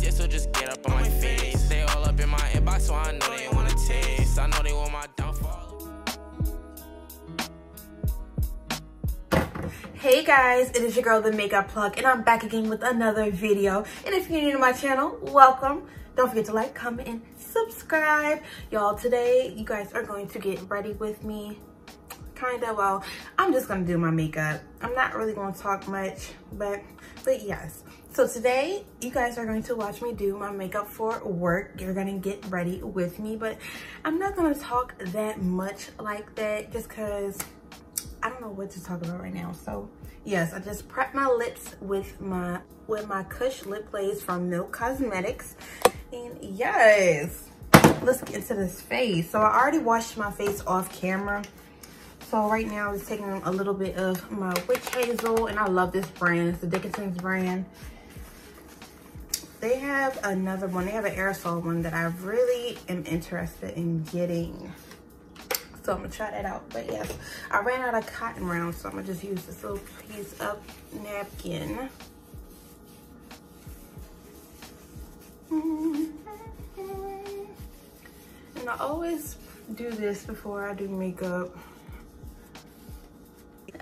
shit, so just get up on my face. They all up in my inbox, so I know they wanna taste. I know they want my downfall. Hey guys, it is your girl, the Makeup Plug, and I'm back again with another video. And if you're new to my channel, welcome. Don't forget to like, comment, and subscribe. Y'all, today you guys are going to get ready with me. Well, I'm just gonna do my makeup. I'm not really gonna talk much, but yes. So today you guys are going to watch me do my makeup for work. You're gonna get ready with me, but I'm not gonna talk that much like that just because I don't know what to talk about right now. So yes, I just prepped my lips with my Kush lip glaze from Milk Cosmetics. And yes, let's get into this face. So I already washed my face off camera. So right now I'm just taking a little bit of my witch hazel, and I love this brand. It's the Dickinson's brand. They have another one. They have an aerosol one that I really am interested in getting. So I'm gonna try that out. But yes, I ran out of cotton rounds, so I'm gonna just use this little piece of napkin. And I always do this before I do makeup.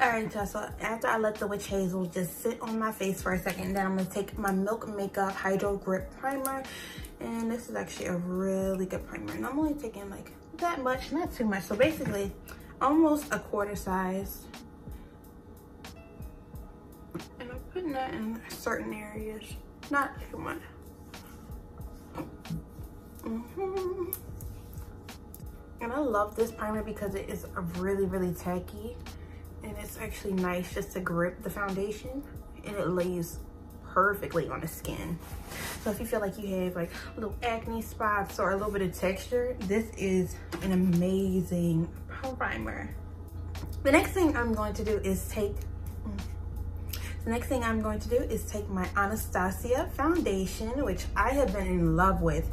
Alright, so after I let the witch hazel just sit on my face for a second, then I'm gonna take my Milk Makeup Hydro Grip Primer. And this is actually a really good primer. And I'm only taking like that much, not too much. So basically, almost a quarter size. And I'm putting that in certain areas, not too much. And I love this primer because it is really, really tacky. And it's actually nice just to grip the foundation, and it lays perfectly on the skin. So if you feel like you have like little acne spots or a little bit of texture, this is an amazing primer. The next thing I'm going to do is take my Anastasia foundation, which I have been in love with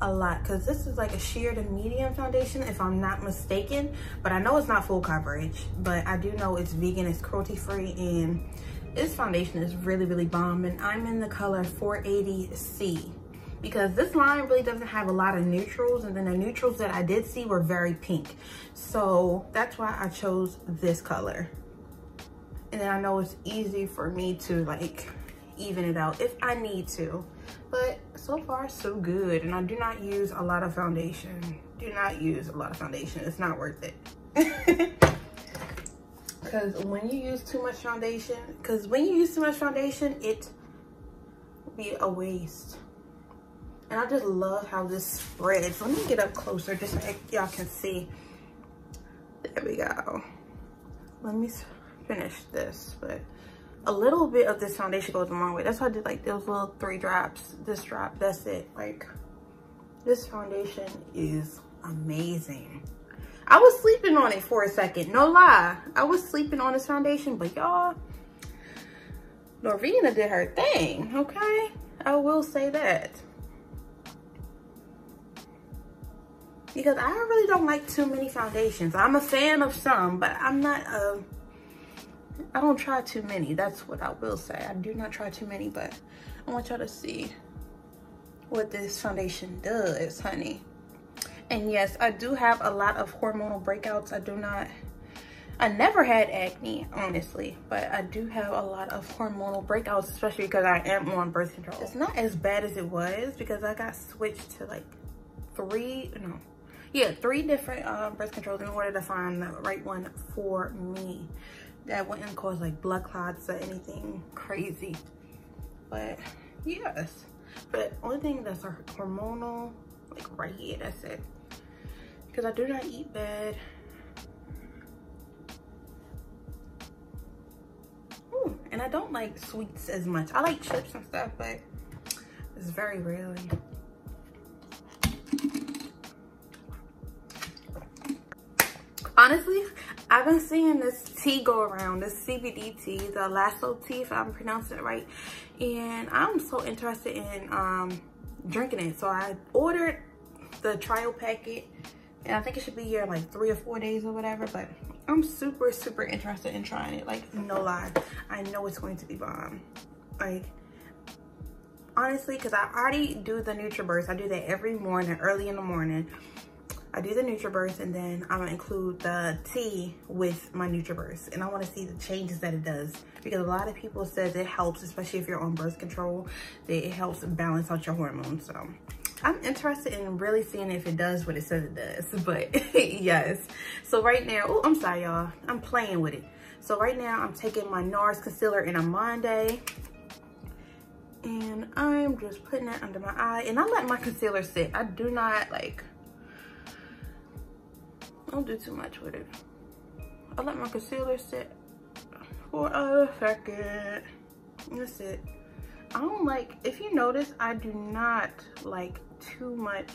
a lot because this is like a sheer to medium foundation if I'm not mistaken, but I know it's not full coverage, but I do know it's vegan, it's cruelty free, and this foundation is really, really bomb. And I'm in the color 480C because this line really doesn't have a lot of neutrals, and then the neutrals that I did see were very pink, so that's why I chose this color. And then I know it's easy for me to like even it out if I need to. But so far so good. And I do not use a lot of foundation. Do not use a lot of foundation. It's not worth it. Because when you use too much foundation, it will be a waste. And I just love how this spreads. Let me get up closer just so y'all can see. There we go. Let me finish this, but a little bit of this foundation goes a long way. That's why I did like those little 3 drops. This drop, that's it. Like, this foundation is amazing. I was sleeping on it for a second, no lie. I was sleeping on this foundation, but y'all, Norvina did her thing, okay? I will say that. Because I really don't like too many foundations. I'm a fan of some, but I'm not I don't try too many. That's what I will say. I do not try too many, but I want y'all to see what this foundation does, honey. And yes, I do have a lot of hormonal breakouts. I never had acne, honestly, but I do have a lot of hormonal breakouts, especially because I am on birth control. It's not as bad as it was because I got switched to like 3 different birth controls in order to find the right one for me. That wouldn't cause like blood clots or anything crazy. But yes, but only thing that's hormonal, like right here, that's it. Because I do not eat bad. Ooh, and I don't like sweets as much. I like chips and stuff, but it's very rarely. Honestly, I've been seeing this tea go around, this CBD tea, the lasso tea, if I'm pronouncing it right. And I'm so interested in drinking it. So I ordered the trial packet, and I think it should be here like 3 or 4 days or whatever. But I'm super, super interested in trying it. Like, no lie. I know it's going to be bomb. Like, honestly, because I already do the NutriBurst. I do that every morning, early in the morning. I do the NutriBurst, and then I'm gonna include the tea with my NutriBurst, and I want to see the changes that it does, because a lot of people says it helps, especially if you're on birth control, that it helps balance out your hormones. So I'm interested in really seeing if it does what it says it does. But yes, so right now, oh, I'm sorry y'all, I'm playing with it. So right now I'm taking my NARS concealer in Amande, and I'm just putting that under my eye, and I let my concealer sit. I do not like, don't do too much with it. I let my concealer sit for a second. That's it. I don't like, if you notice, I do not like too much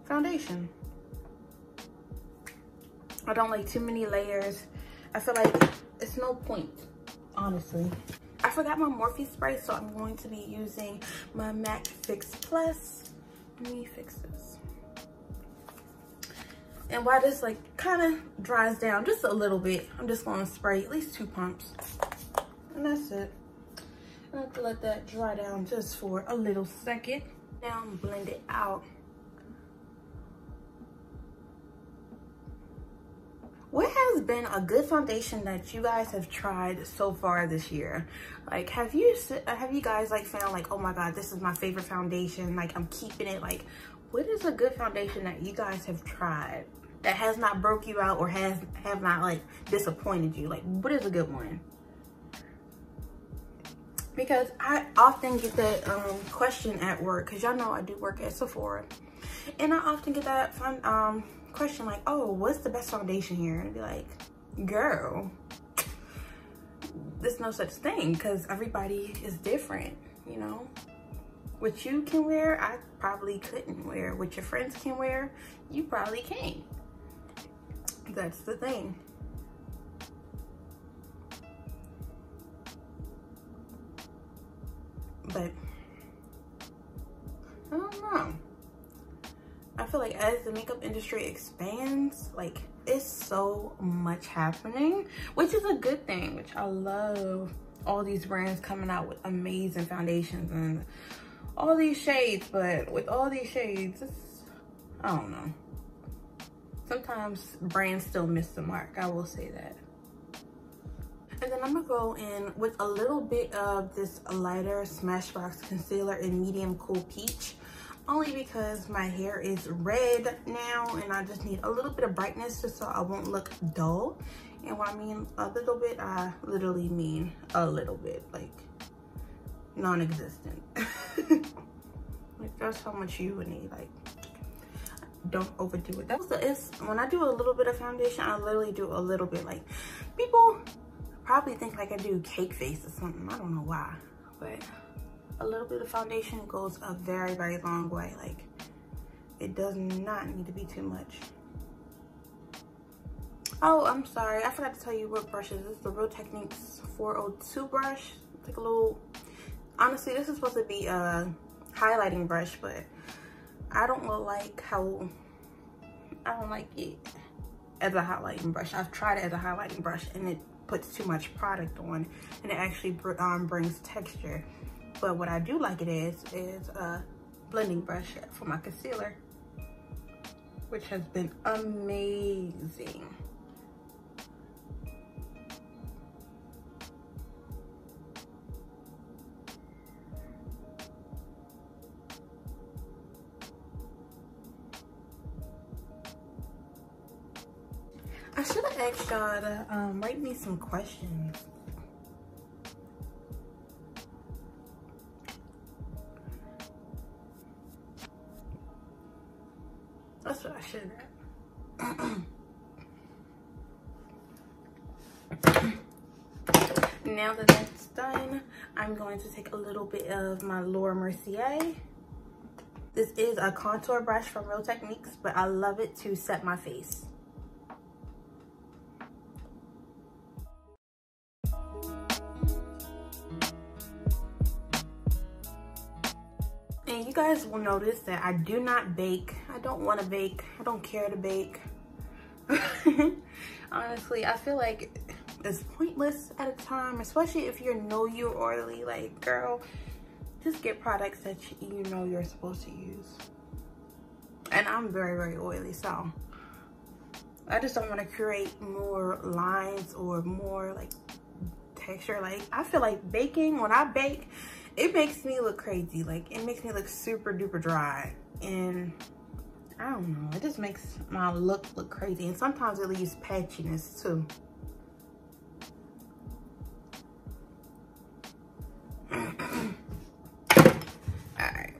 foundation. I don't like too many layers. I feel like it's no point, honestly. I forgot my Morphe spray, so I'm going to be using my MAC Fix Plus. Let me fix this. And while this like kind of dries down just a little bit, I'm just going to spray at least 2 pumps. And that's it. I have to let that dry down just for a little second. Now I'm blend it out. What has been a good foundation that you guys have tried so far this year? Like, have you guys like found like, oh my God, this is my favorite foundation, like I'm keeping it? Like, what is a good foundation that you guys have tried that has not broke you out or have not like disappointed you? Like, what is a good one? Because I often get that question at work, because y'all know I do work at Sephora, and I often get that question like, oh, what's the best foundation here? And I'd be like, girl, there's no such thing, because everybody is different, you know? What you can wear, I probably couldn't wear. What your friends can wear, you probably can't. That's the thing. But I don't know. I feel like as the makeup industry expands, like it's so much happening, which is a good thing, which I love. All these brands coming out with amazing foundations and all these shades, but with all these shades, I don't know. Sometimes brands still miss the mark, I will say that. And then I'm gonna go in with a little bit of this lighter Smashbox concealer in medium cool peach, only because my hair is red now and I just need a little bit of brightness just so I won't look dull. And when I mean a little bit, I literally mean a little bit, like non-existent. Like that's how much you would need. Like, don't overdo it. When I do a little bit of foundation, I literally do a little bit. Like, people probably think like I do cake face or something. I don't know why, but a little bit of foundation goes a very, very long way. Like, it does not need to be too much. Oh, I'm sorry, I forgot to tell you what brush is. This is the Real Techniques 402 brush. It's like a little, honestly, this is supposed to be a highlighting brush, but I don't like it as a highlighting brush. I've tried it as a highlighting brush and it puts too much product on, and it actually brings texture. But what I do like it is a blending brush for my concealer, which has been amazing. I should have asked y'all to write me some questions. That's what I should have. Now that that's done, I'm going to take a little bit of my Mercier. This is a contour brush from Real Techniques, but I love it to set my face. And you guys will notice that I do not bake. I don't want to bake. I don't care to bake. Honestly, I feel like is pointless at a time, especially if you know you're oily. Like, girl, just get products that you know you're supposed to use. And I'm very, very oily, so I just don't want to create more lines or more like texture. Like, I feel like baking, when I bake, it makes me look crazy. Like, it makes me look super duper dry, and I don't know, it just makes my look crazy, and sometimes it leaves patchiness too. Alright.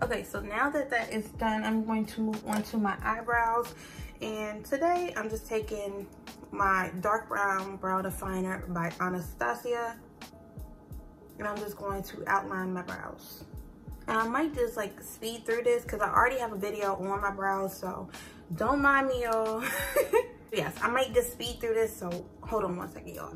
Okay, so now that that is done, I'm going to move on to my eyebrows. And today I'm just taking my dark brown brow definer by Anastasia, and I'm just going to outline my brows. And I might just like speed through this because I already have a video on my brows, so don't mind me, y'all. Yes, I might just speed through this, so hold on one second, y'all.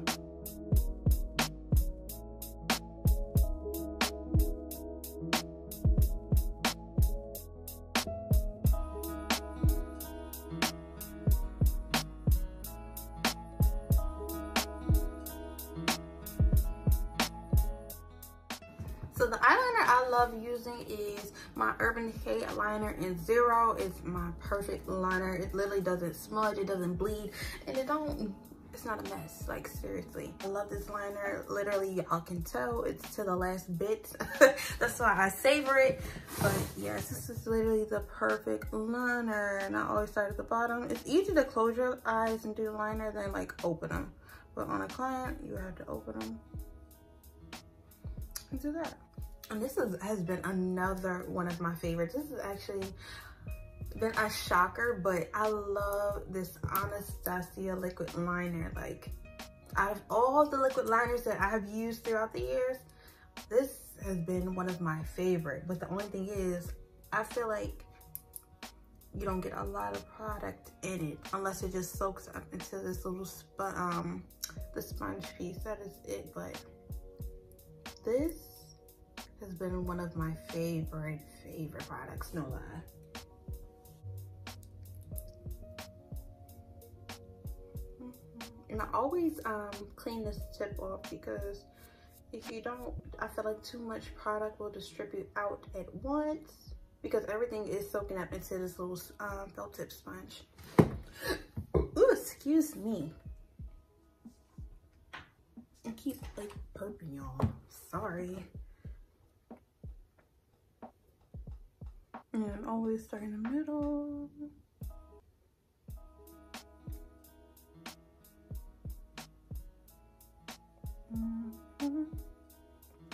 So the eyeliner I love using is my Urban Decay eyeliner in 0. It's my perfect liner. It literally doesn't smudge, it doesn't bleed, and it's not a mess, like seriously. I love this liner. Literally, y'all can tell it's to the last bit. That's why I savor it. But yes, this is literally the perfect liner, and I always start at the bottom. It's easy to close your eyes and do the liner than like open them. But on a client, you have to open them and do that. And this has been another one of my favorites. This has actually been a shocker, but I love this Anastasia liquid liner. Like, out of all the liquid liners that I have used throughout the years, this has been one of my favorite. But the only thing is, I feel like you don't get a lot of product in it unless it just soaks up into this little the sponge piece. That is it. But this has been one of my favorite products, no lie. And I always clean this tip off, because if you don't, I feel like too much product will distribute out at once, because everything is soaking up into this little felt tip sponge. Ooh, excuse me. I keep like burping, y'all. Sorry. And always start in the middle.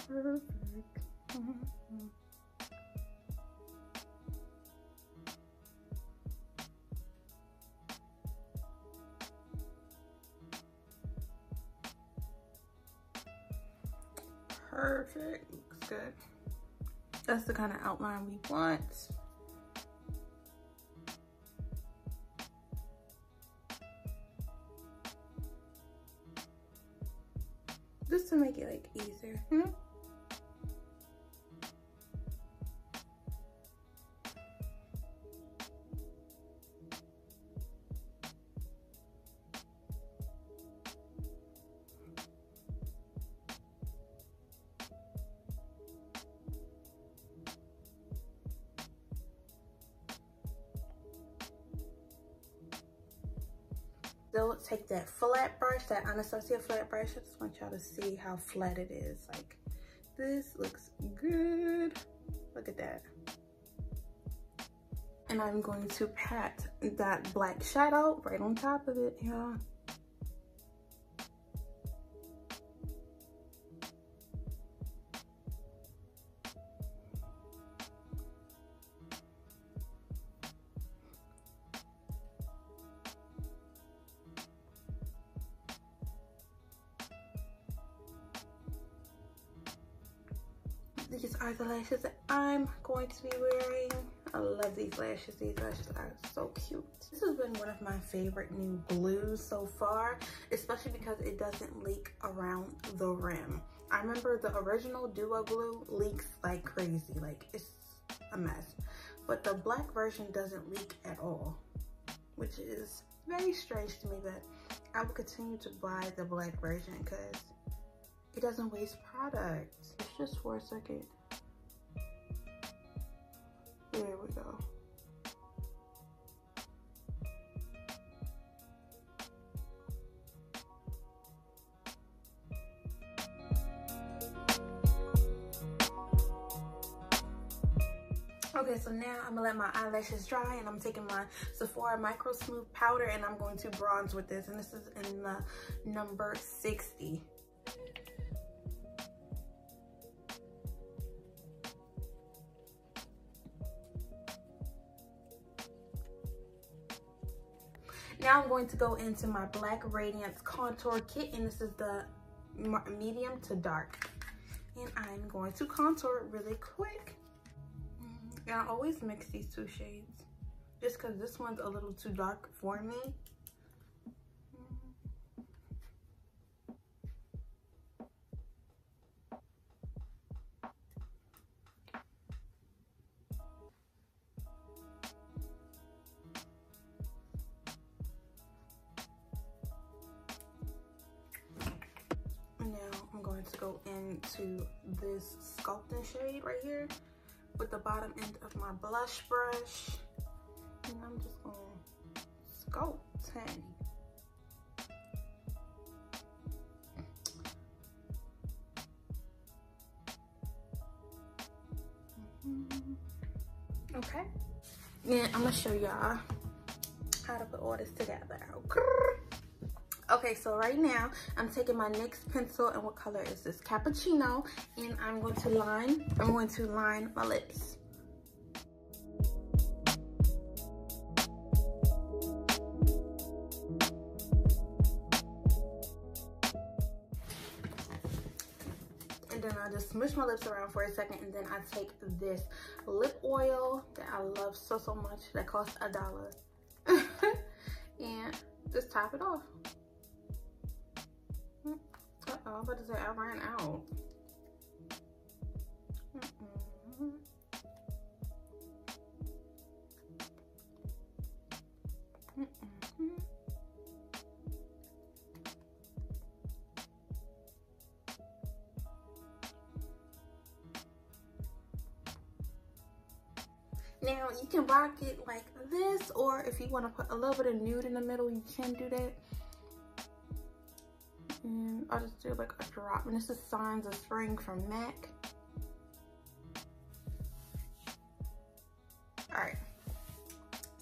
Perfect. Perfect. Looks good. That's the kind of outline we want. Just to make it like easier, you know? So take that flat brush, that Anastasia flat brush. I just want y'all to see how flat it is. Like, this looks good. Look at that. And I'm going to pat that black shadow right on top of it, y'all. These are the lashes that I'm going to be wearing. I love these lashes. These lashes are so cute. This has been one of my favorite new glues so far, especially because it doesn't leak around the rim. I remember the original Duo glue leaks like crazy. Like, it's a mess. But the black version doesn't leak at all, which is very strange to me, but I will continue to buy the black version because it doesn't waste product. It's just for a second. There we go. Okay, so now I'm gonna let my eyelashes dry, and I'm taking my Sephora Microsmooth powder, and I'm going to bronze with this, and this is in the number 60. Now I'm going to go into my black Radiance contour kit, and this is the medium to dark, and I'm going to contour really quick. And I always mix these two shades just because this one's a little too dark for me. Now I'm going to go into this sculpting shade right here with the bottom end of my blush brush, and I'm just gonna sculpt it. Okay, and I'm gonna show y'all how to put all this together. Okay, so right now I'm taking my NYX pencil, and what color is this? Cappuccino, and I'm going to line my lips. And then I just smush my lips around for a second, and then I take this lip oil that I love so much that costs $1 and just top it off. I'm about to say I ran out. Now you can rock it like this, or if you want to put a little bit of nude in the middle, you can do that. And I'll just do like a drop, and this is Signs of Spring from MAC. All right,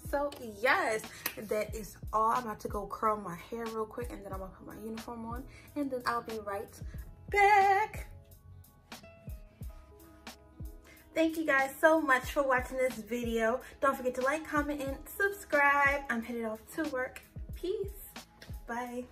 so yes, that is all. I'm about to go curl my hair real quick, and then I'm gonna put my uniform on, and then I'll be right back. Thank you guys so much for watching this video. Don't forget to like, comment, and subscribe. I'm headed off to work. Peace. Bye.